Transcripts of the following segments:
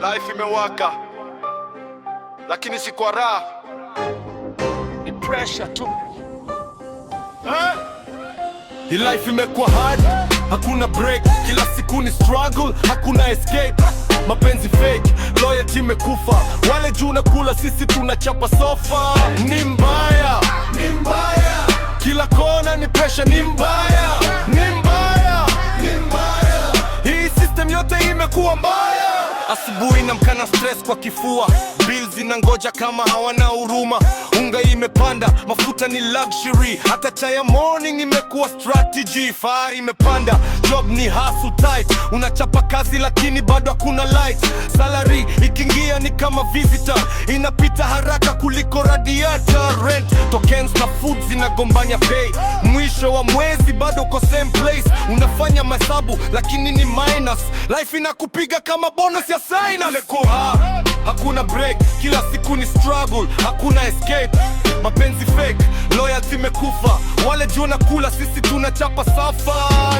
Life imewaka, lakini si kwa raha, ni pressure tu. Hii life imekuwa hard, hakuna break, kila siku ni struggle, hakuna escape. Mapenzi fake, loyalty imekufa, wale juu na kula, sisi tunachapa sofa. Ni mbaya, ni mbaya, kila kona ni pressure. Ni mbaya, ni mbaya, ni mbaya, hii system yote imekuwa mbaya. Asubuhi namka na stress kwa kifua, bills zinangoja kama hawana huruma. Unga imepanda, mafuta ni luxury, hata chai ya morning imekuwa strategy. Fire imepanda, job ni hustle tight, unachapa kazi lakini bado hakuna light. Salary ikiingia ni kama visitor, inapita haraka kuliko radiator. Rent, tokens na food zinagombania pay, mwisho wa mwezi bado uko same place. Unafanya mahesabu lakini ni minus, life inakupiga kama bonus ya sign. Hakuna break, kila siku ni struggle, hakuna escape. Mapenzi fake, loyalty imekufa, wale juu na kula, sisi tunachapa safa.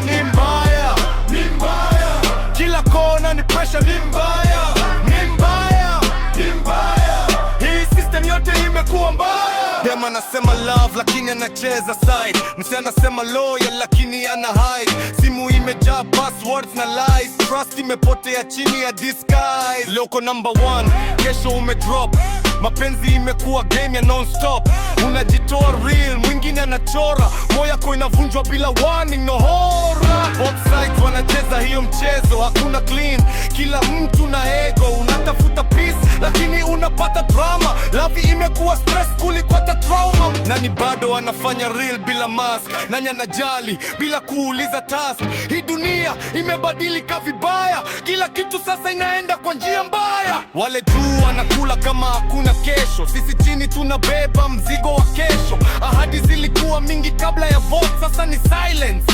Ni mbaya, ni mbaya, kila kona ni pressure. Ni mbaya, ni mbaya, ni mbaya, hii system yote imekuwa mbaya. Dem anasema love lakini anacheza side, mse anasema loyal lakini ana hide. Simu imejaa passwords na lies, trust imepotea chini ya disguise. Leo uko number 1, kesho umedrop, mapenzi imekuwa game ya non-stop. Unajitoa real, mwingine anachora, moyo yako inavunjwa bila warning, no horror. Both sides wanacheza hiyo mchezo, hakuna clean, kila mtu na ego. Unatafuta peace lakini unapata drama, love imekuwa stress kuliko hata trauma. Nani bado anafanya real bila mask, nani anajali bila kuuliza task. Hii dunia imebadilika vibaya, kila kitu sasa inaenda kwa njia mbaya. Wale juu wanakula kama hakuna kesho, sisi chini tunabeba mzigo wa kesho. Ahadi zilikuwa mingi kabla ya vote, sasa ni silence.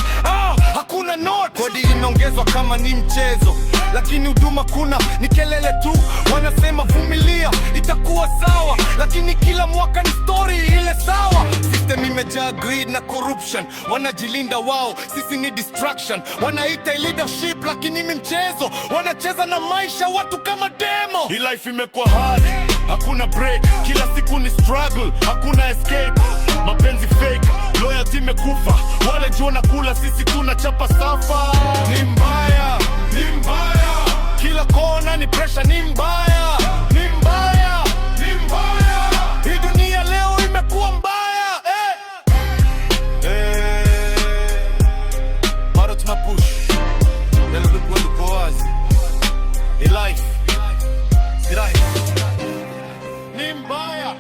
Hakuna note, kodi imeongezwa kama ni mchezo, lakini huduma kuna, ni kelele tu. Wanasema vumilia itakuwa sawa, lakini kila mwaka ni story ile sawa. System imejaa greed na corruption, wanajilinda wao, sisi ni distraction. Wanaita leadership lakini ni mchezo, wanacheza na maisha watu kama demo. Hii life imekuwa hard, hakuna break, kila siku ni struggle, hakuna escape. Mapenzi fake, loyalty imekufa, wale juu na kula, sisi tunachapa safa. Ni mbaya, ni mbaya, kila kona ni pressure. Ni mbaya, ni mbaya, ni mbaya, hii dunia leo imekuwa mbaya. Bado tunapush, lelo tuko wazi. Hii life, ni mbaya.